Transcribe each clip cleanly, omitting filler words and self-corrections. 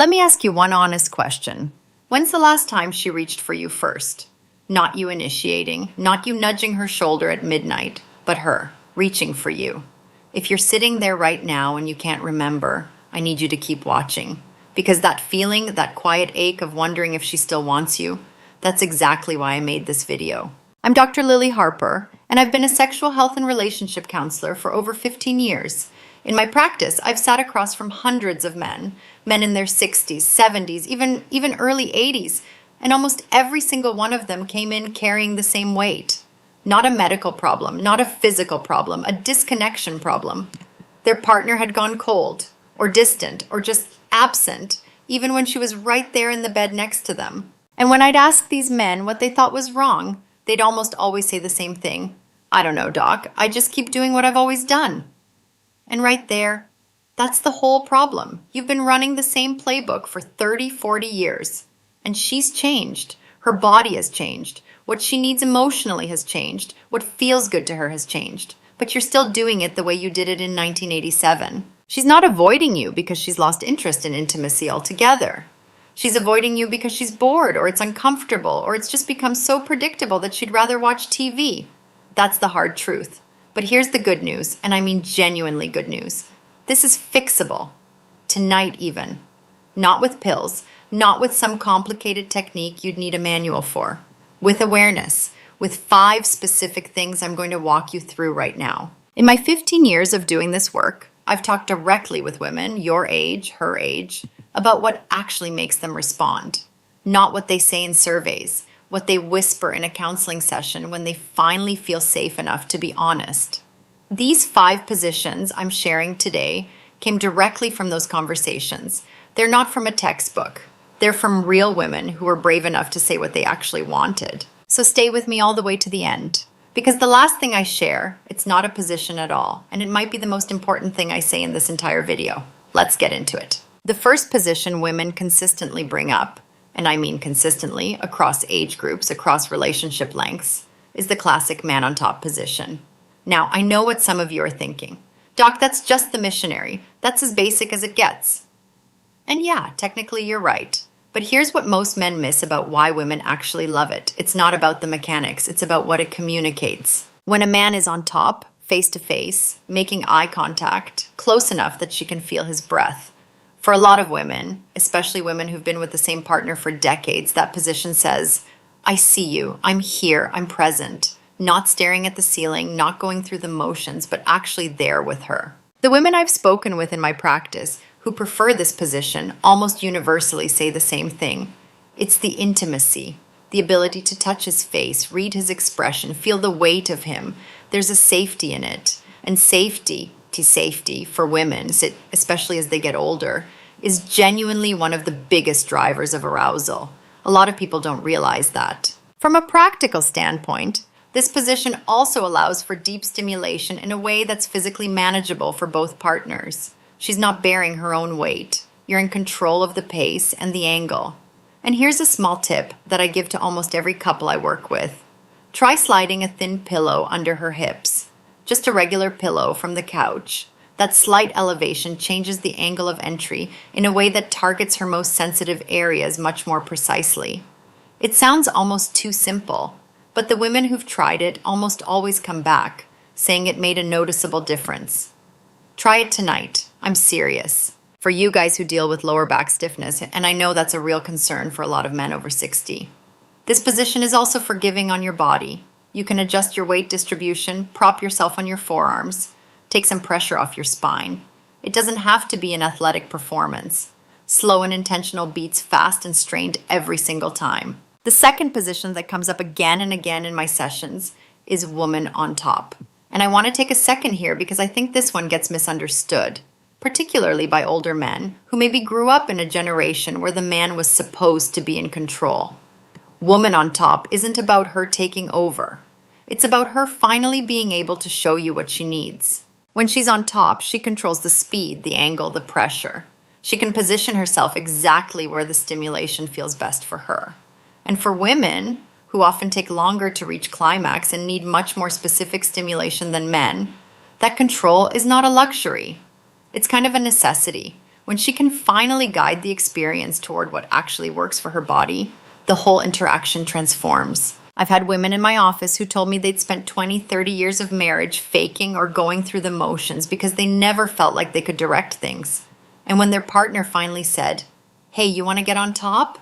Let me ask you one honest question. When's the last time she reached for you first? Not you initiating, not you nudging her shoulder at midnight, but her reaching for you. If you're sitting there right now and you can't remember, I need you to keep watching. Because that feeling, that quiet ache of wondering if she still wants you, that's exactly why I made this video. I'm Dr. Lily Harper, and I've been a sexual health and relationship counselor for over 15 years. In my practice, I've sat across from hundreds of men in their 60s, 70s, even early 80s, and almost every single one of them came in carrying the same weight. Not a medical problem, not a physical problem, a disconnection problem. Their partner had gone cold, or distant, or just absent, even when she was right there in the bed next to them. And when I'd ask these men what they thought was wrong, they'd almost always say the same thing. I don't know, doc. I just keep doing what I've always done. And right there, that's the whole problem. You've been running the same playbook for 30, 40 years. And she's changed. Her body has changed. What she needs emotionally has changed. What feels good to her has changed. But you're still doing it the way you did it in 1987. She's not avoiding you because she's lost interest in intimacy altogether. She's avoiding you because she's bored, or it's uncomfortable, or it's just become so predictable that she'd rather watch TV. That's the hard truth. But here's the good news, and I mean genuinely good news. This is fixable. Tonight even. Not with pills, not with some complicated technique you'd need a manual for. With awareness, with 5 specific things I'm going to walk you through right now. In my 15 years of doing this work, I've talked directly with women, your age, her age, about what actually makes them respond. Not what they say in surveys, what they whisper in a counseling session when they finally feel safe enough to be honest. These 5 positions I'm sharing today came directly from those conversations. They're not from a textbook. They're from real women who were brave enough to say what they actually wanted. So stay with me all the way to the end. Because the last thing I share, it's not a position at all, and it might be the most important thing I say in this entire video. Let's get into it. The first position women consistently bring up, and I mean consistently, across age groups, across relationship lengths, is the classic man on top position. Now, I know what some of you are thinking. Doc, that's just the missionary. That's as basic as it gets. And yeah, technically you're right. But here's what most men miss about why women actually love it. It's not about the mechanics, it's about what it communicates. When a man is on top, face to face, making eye contact, close enough that she can feel his breath. For a lot of women, especially women who've been with the same partner for decades, that position says, I see you, I'm here, I'm present. Not staring at the ceiling, not going through the motions, but actually there with her. The women I've spoken with in my practice who prefer this position almost universally say the same thing. It's the intimacy, the ability to touch his face, read his expression, feel the weight of him. There's a safety in it. And safety for women, especially as they get older, is genuinely one of the biggest drivers of arousal. A lot of people don't realize that. From a practical standpoint, this position also allows for deep stimulation in a way that's physically manageable for both partners. She's not bearing her own weight. You're in control of the pace and the angle. And here's a small tip that I give to almost every couple I work with. Try sliding a thin pillow under her hips. Just a regular pillow from the couch. That slight elevation changes the angle of entry in a way that targets her most sensitive areas much more precisely. It sounds almost too simple, but the women who've tried it almost always come back, saying it made a noticeable difference. Try it tonight. I'm serious. For you guys who deal with lower back stiffness, and I know that's a real concern for a lot of men over 60. This position is also forgiving on your body. You can adjust your weight distribution, prop yourself on your forearms, take some pressure off your spine. It doesn't have to be an athletic performance. Slow and intentional beats fast and strained every single time. The second position that comes up again and again in my sessions is woman on top. And I want to take a second here because I think this one gets misunderstood, particularly by older men who maybe grew up in a generation where the man was supposed to be in control. Woman on top isn't about her taking over. It's about her finally being able to show you what she needs. When she's on top, she controls the speed, the angle, the pressure. She can position herself exactly where the stimulation feels best for her. And for women, who often take longer to reach climax and need much more specific stimulation than men, that control is not a luxury. It's kind of a necessity. When she can finally guide the experience toward what actually works for her body, the whole interaction transforms. I've had women in my office who told me they'd spent 20, 30 years of marriage faking or going through the motions because they never felt like they could direct things. And when their partner finally said, "Hey, you want to get on top?"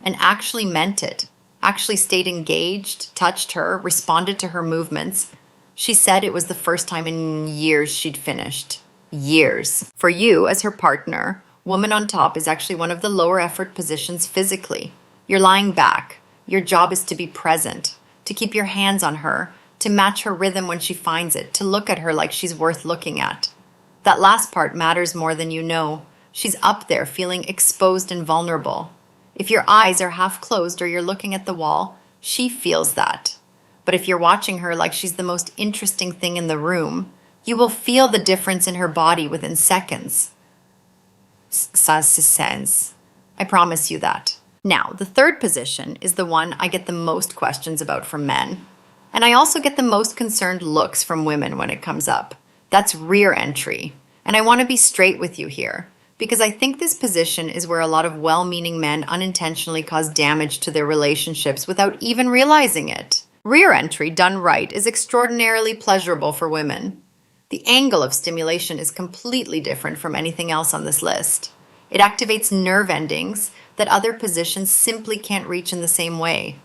and actually meant it, actually stayed engaged, touched her, responded to her movements, she said it was the first time in years she'd finished. Years. For you, as her partner, woman on top is actually one of the lower effort positions physically. You're lying back. Your job is to be present, to keep your hands on her, to match her rhythm when she finds it, to look at her like she's worth looking at. That last part matters more than you know. She's up there feeling exposed and vulnerable. If your eyes are half closed or you're looking at the wall, she feels that. But if you're watching her like she's the most interesting thing in the room, you will feel the difference in her body within seconds. Ça se sent. I promise you that. Now, the third position is the one I get the most questions about from men. And I also get the most concerned looks from women when it comes up. That's rear entry. And I want to be straight with you here, because I think this position is where a lot of well-meaning men unintentionally cause damage to their relationships without even realizing it. Rear entry, done right, is extraordinarily pleasurable for women. The angle of stimulation is completely different from anything else on this list. It activates nerve endings that other positions simply can't reach in the same way.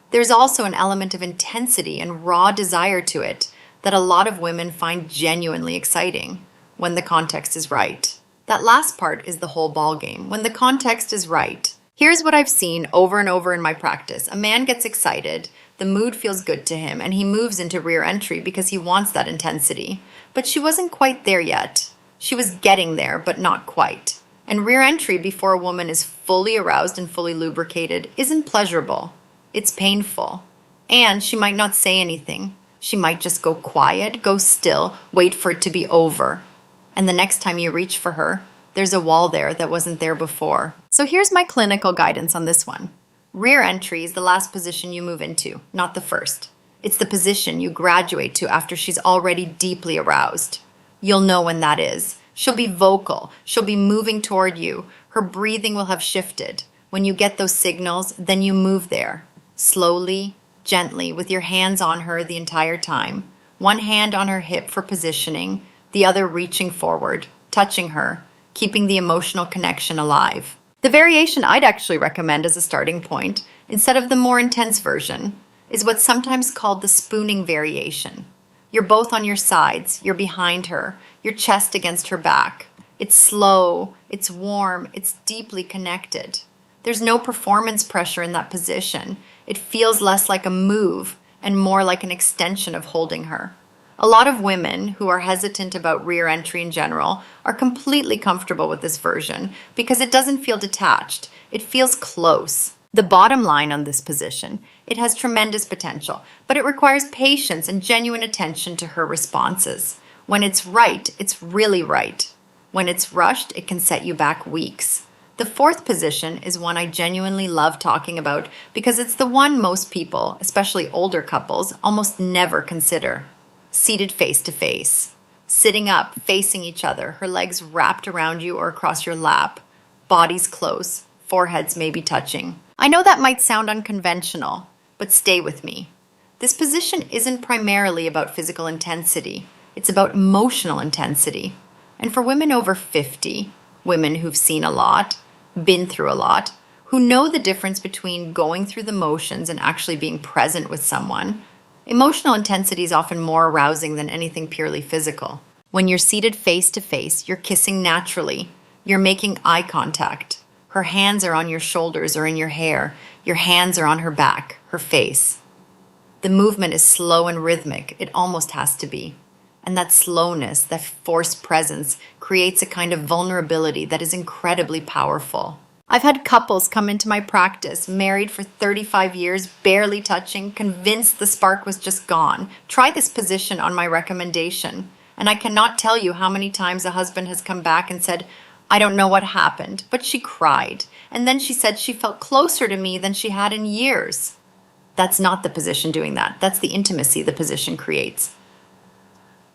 There's also an element of intensity and raw desire to it that a lot of women find genuinely exciting when the context is right. That last part is the whole ballgame, when the context is right. Here's what I've seen over and over in my practice. A man gets excited, the mood feels good to him, and he moves into rear entry because he wants that intensity. But she wasn't quite there yet. She was getting there, but not quite. And rear entry before a woman is fully aroused and fully lubricated isn't pleasurable. It's painful. And she might not say anything. She might just go quiet, go still, wait for it to be over. And the next time you reach for her, there's a wall there that wasn't there before. So here's my clinical guidance on this one. Rear entry is the last position you move into, not the first. It's the position you graduate to after she's already deeply aroused. You'll know when that is. She'll be vocal. She'll be moving toward you. Her breathing will have shifted. When you get those signals, then you move there. Slowly, gently, with your hands on her the entire time. One hand on her hip for positioning, the other reaching forward, touching her, keeping the emotional connection alive. The variation I'd actually recommend as a starting point, instead of the more intense version, is what's sometimes called the spooning variation. You're both on your sides, you're behind her, your chest against her back. It's slow, it's warm, it's deeply connected. There's no performance pressure in that position. It feels less like a move and more like an extension of holding her. A lot of women who are hesitant about rear entry in general are completely comfortable with this version because it doesn't feel detached. It feels close. The bottom line on this position, it has tremendous potential, but it requires patience and genuine attention to her responses. When it's right, it's really right. When it's rushed, it can set you back weeks. The fourth position is one I genuinely love talking about because it's the one most people, especially older couples, almost never consider. Seated face to face. Sitting up, facing each other, her legs wrapped around you or across your lap. Bodies close, foreheads maybe touching. I know that might sound unconventional, but stay with me. This position isn't primarily about physical intensity. It's about emotional intensity. And for women over 50, women who've seen a lot, been through a lot, who know the difference between going through the motions and actually being present with someone, emotional intensity is often more arousing than anything purely physical. When you're seated face to face, you're kissing naturally. You're making eye contact. Her hands are on your shoulders or in your hair. Your hands are on her back, her face. The movement is slow and rhythmic. It almost has to be. And that slowness, that forced presence, creates a kind of vulnerability that is incredibly powerful. I've had couples come into my practice, married for 35 years, barely touching, convinced the spark was just gone. Try this position on my recommendation. And I cannot tell you how many times a husband has come back and said, "I don't know what happened, but she cried. And then she said she felt closer to me than she had in years." That's not the position doing that. That's the intimacy the position creates.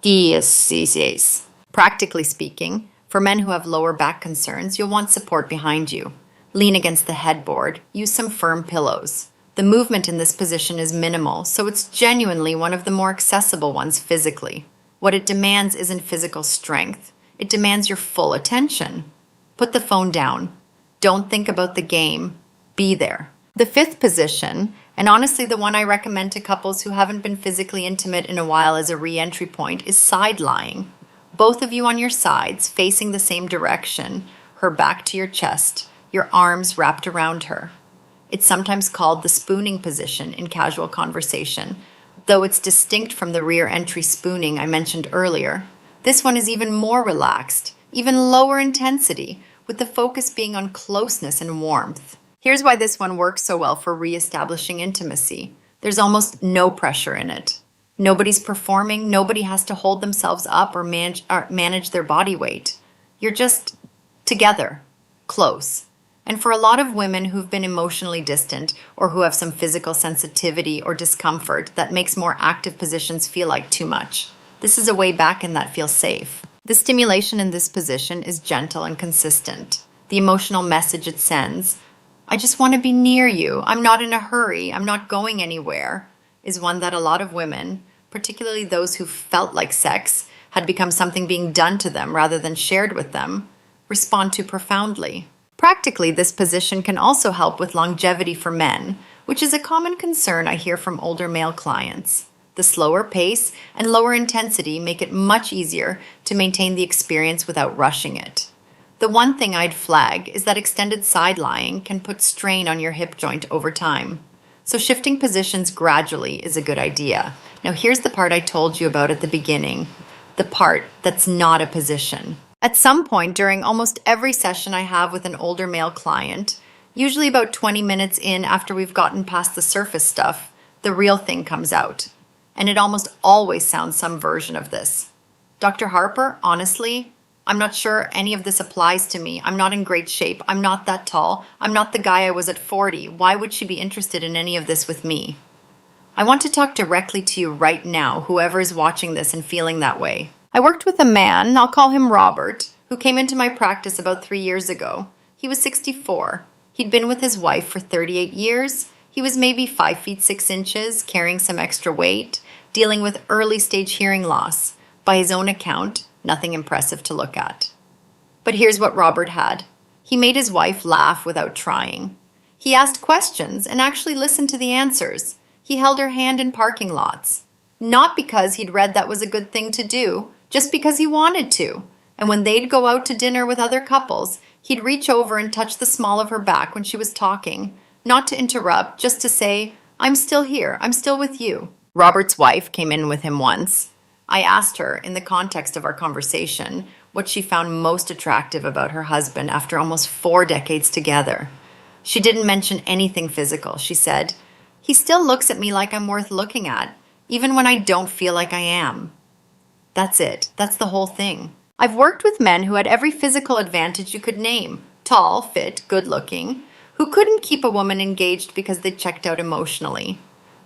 Yes. Practically speaking, For men who have lower back concerns, you'll want support behind you. Lean against the headboard, use some firm pillows. The movement in this position is minimal, so it's genuinely one of the more accessible ones physically. What it demands isn't physical strength, it demands your full attention. Put the phone down. Don't think about the game. Be there. The fifth position, and honestly the one I recommend to couples who haven't been physically intimate in a while as a re-entry point, is side lying. Both of you on your sides, facing the same direction, her back to your chest, your arms wrapped around her. It's sometimes called the spooning position in casual conversation, though it's distinct from the rear entry spooning I mentioned earlier. This one is even more relaxed, even lower intensity, with the focus being on closeness and warmth. Here's why this one works so well for re-establishing intimacy. There's almost no pressure in it. Nobody's performing, nobody has to hold themselves up or manage their body weight. You're just together, close. And for a lot of women who've been emotionally distant or who have some physical sensitivity or discomfort, that makes more active positions feel like too much. This is a way back and that feels safe. The stimulation in this position is gentle and consistent. The emotional message it sends, I just want to be near you, I'm not in a hurry, I'm not going anywhere, is one that a lot of women, particularly those who felt like sex had become something being done to them rather than shared with them, respond to profoundly. Practically, this position can also help with longevity for men, which is a common concern I hear from older male clients. The slower pace and lower intensity make it much easier to maintain the experience without rushing it. The one thing I'd flag is that extended side lying can put strain on your hip joint over time. So shifting positions gradually is a good idea. Now here's the part I told you about at the beginning, the part that's not a position. At some point during almost every session I have with an older male client, usually about 20 minutes in after we've gotten past the surface stuff, the real thing comes out. And it almost always sounds some version of this. Dr. Harper, honestly, I'm not sure any of this applies to me. I'm not in great shape. I'm not that tall. I'm not the guy I was at 40. Why would she be interested in any of this with me? I want to talk directly to you right now, whoever is watching this and feeling that way. I worked with a man, I'll call him Robert, who came into my practice about 3 years ago. He was 64. He'd been with his wife for 38 years. He was maybe 5 feet 6 inches, carrying some extra weight, dealing with early stage hearing loss. By his own account, nothing impressive to look at. But here's what Robert had. He made his wife laugh without trying. He asked questions and actually listened to the answers. He held her hand in parking lots. Not because he'd read that was a good thing to do, just because he wanted to. And when they'd go out to dinner with other couples, he'd reach over and touch the small of her back when she was talking, not to interrupt, just to say, I'm still here, I'm still with you. Robert's wife came in with him once. I asked her, in the context of our conversation, what she found most attractive about her husband after almost 4 decades together. She didn't mention anything physical. She said, he still looks at me like I'm worth looking at, even when I don't feel like I am. That's it. That's the whole thing. I've worked with men who had every physical advantage you could name. Tall, fit, good-looking, who couldn't keep a woman engaged because they checked out emotionally.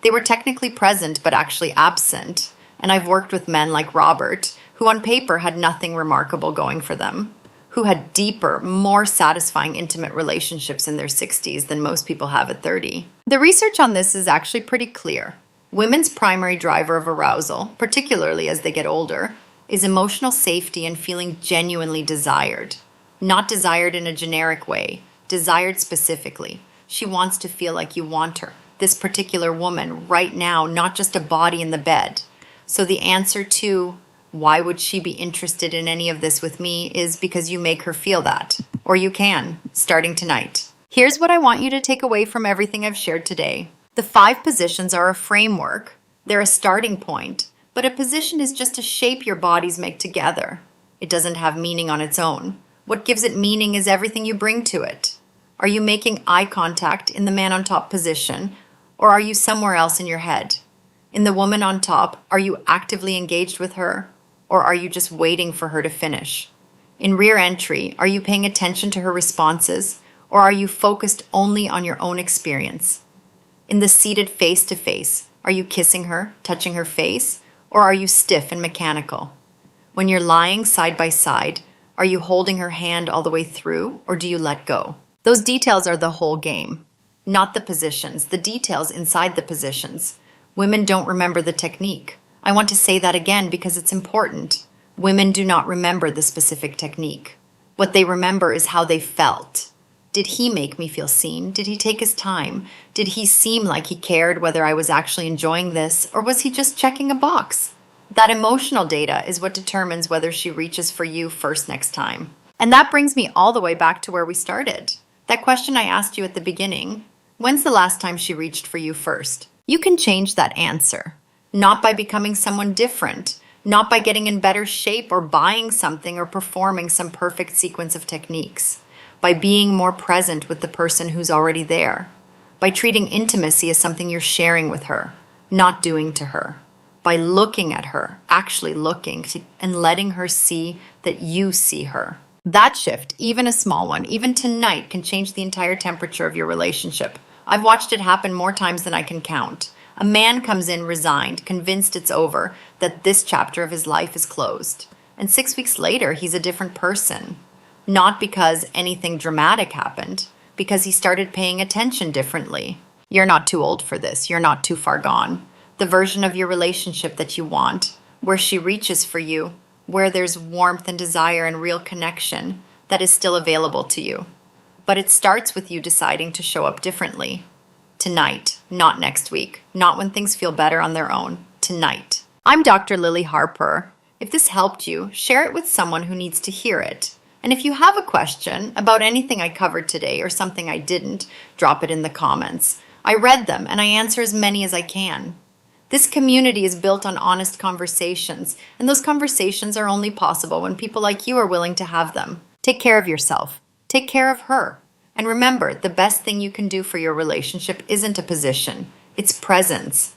They were technically present but actually absent. And I've worked with men like Robert, who on paper had nothing remarkable going for them, who had deeper, more satisfying intimate relationships in their 60s than most people have at 30. The research on this is actually pretty clear. Women's primary driver of arousal, particularly as they get older, is emotional safety and feeling genuinely desired. Not desired in a generic way, desired specifically. She wants to feel like you want her, this particular woman, right now, not just a body in the bed. So the answer to why would she be interested in any of this with me is because you make her feel that. Or you can, starting tonight. Here's what I want you to take away from everything I've shared today. The 5 positions are a framework. They're a starting point. But a position is just a shape your bodies make together. It doesn't have meaning on its own. What gives it meaning is everything you bring to it. Are you making eye contact in the man on top position, or are you somewhere else in your head? In the woman on top, are you actively engaged with her, or are you just waiting for her to finish? In rear entry, are you paying attention to her responses, or are you focused only on your own experience? In the seated face-to-face, are you kissing her, touching her face, or are you stiff and mechanical? When you're lying side by side, Are you holding her hand all the way through, or do you let go? Those details are the whole game, not the positions, the details inside the positions. Women don't remember the technique. I want to say that again because it's important. Women do not remember the specific technique. What they remember is how they felt. Did he make me feel seen? Did he take his time? Did he seem like he cared whether I was actually enjoying this, or was he just checking a box? That emotional data is what determines whether she reaches for you first next time. And that brings me all the way back to where we started. That question I asked you at the beginning, when's the last time she reached for you first? You can change that answer. Not by becoming someone different, not by getting in better shape or buying something or performing some perfect sequence of techniques. By being more present with the person who's already there. By treating intimacy as something you're sharing with her, not doing to her. By looking at her, actually looking, and letting her see that you see her. That shift, even a small one, even tonight, can change the entire temperature of your relationship. I've watched it happen more times than I can count. A man comes in resigned, convinced it's over, that this chapter of his life is closed. And 6 weeks later, he's a different person. Not because anything dramatic happened, because he started paying attention differently. You're not too old for this. You're not too far gone. The version of your relationship that you want, where she reaches for you, where there's warmth and desire and real connection, that is still available to you. But it starts with you deciding to show up differently. Tonight, not next week, not when things feel better on their own. Tonight. I'm Dr. Lily Harper. If this helped you, share it with someone who needs to hear it. And if you have a question about anything I covered today or something I didn't, drop it in the comments. I read them and I answer as many as I can. This community is built on honest conversations, and those conversations are only possible when people like you are willing to have them. Take care of yourself. Take care of her. And remember, the best thing you can do for your relationship isn't a position. It's presence.